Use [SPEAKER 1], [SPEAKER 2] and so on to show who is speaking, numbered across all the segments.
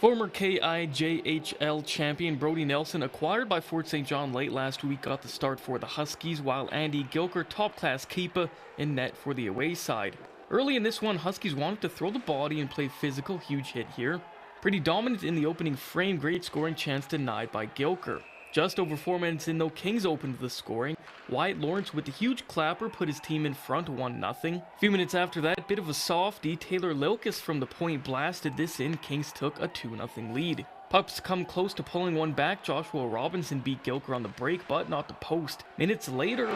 [SPEAKER 1] Former KIJHL champion Brody Nelson, acquired by Fort St. John late last week, got the start for the Huskies, while Andy Gilker, top-class keeper, in net for the away side. Early in this one, Huskies wanted to throw the body and play physical. Huge hit here. Pretty dominant in the opening frame, great scoring chance denied by Gilker. Just over 4 minutes in though, Kings opened the scoring. Wyatt Lawrence with the huge clapper put his team in front 1-0. A few minutes after that, bit of a softie, Taylor Lilkus from the point blasted this in. Kings took a 2-0 lead. Pups come close to pulling one back. Joshua Robinson beat Gilker on the break, but not the post. Minutes later,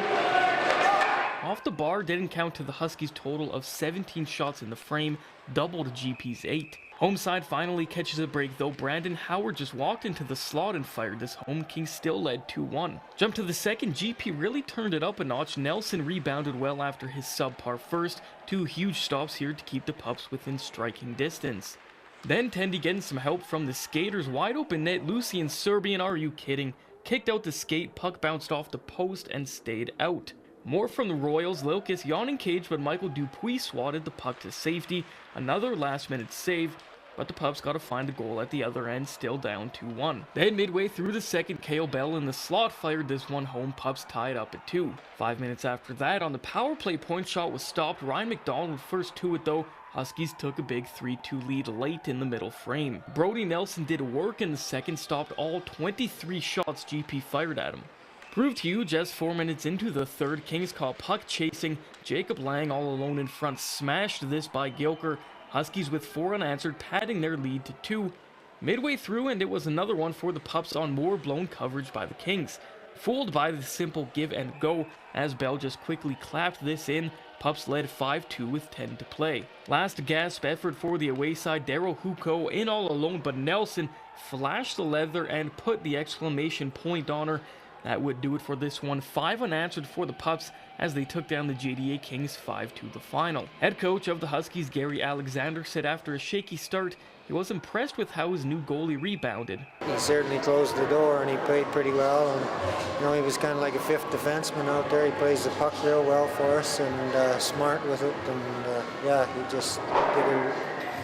[SPEAKER 1] off the bar, didn't count to the Huskies' total of 17 shots in the frame, double to GP's 8. Home side finally catches a break though. Brandon Howard just walked into the slot and fired this home. Kings still led 2-1. Jump to the second, GP really turned it up a notch. Nelson rebounded well after his subpar first. 2 huge stops here to keep the Pups within striking distance. Then Tendy getting some help from the skaters. Wide open net, Lucian Serbian, are you kidding? Kicked out the skate, puck bounced off the post and stayed out. More from the Royals, Lilkus yawning cage, but Michael Dupuis swatted the puck to safety. Another last-minute save, but the Pups got to find the goal at the other end, still down 2-1. Then midway through the second, Kale Bell in the slot fired this one home. Pups tied up at 2. 5 minutes after that, on the power play, point shot was stopped. Ryan McDonald was first to it though. Huskies took a big 3-2 lead late in the middle frame. Brody Nelson did work in the second, stopped all 23 shots GP fired at him. Proved huge as 4 minutes into the third, Kings caught puck chasing. Jacob Lang all alone in front, smashed this by Gilker. Huskies with 4 unanswered, padding their lead to 2. Midway through, and it was another one for the Pups on more blown coverage by the Kings. Fooled by the simple give and go, as Bell just quickly clapped this in. Pups led 5-2 with 10 to play. Last gasp effort for the away side, Daryl Huko in all alone, but Nelson flashed the leather and put the exclamation point on her. That would do it for this one. 5 unanswered for the Pups as they took down the JDA Kings 5-2 the final. Head coach of the Huskies, Gary Alexander, said after a shaky start, he was impressed with how his new goalie rebounded.
[SPEAKER 2] He certainly closed the door and he played pretty well. And, he was kind of like a 5th defenseman out there. He plays the puck real well for us and smart with it. And he just did a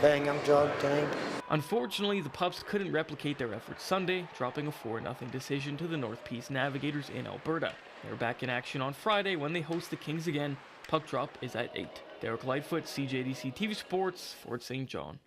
[SPEAKER 2] bang-up job tonight.
[SPEAKER 1] Unfortunately, the Pups couldn't replicate their efforts Sunday, dropping a 4-0 decision to the North Peace Navigators in Alberta. They're back in action on Friday when they host the Kings again. Puck drop is at 8. Derrick Lightfoot, CJDC-TV Sports, Fort St. John.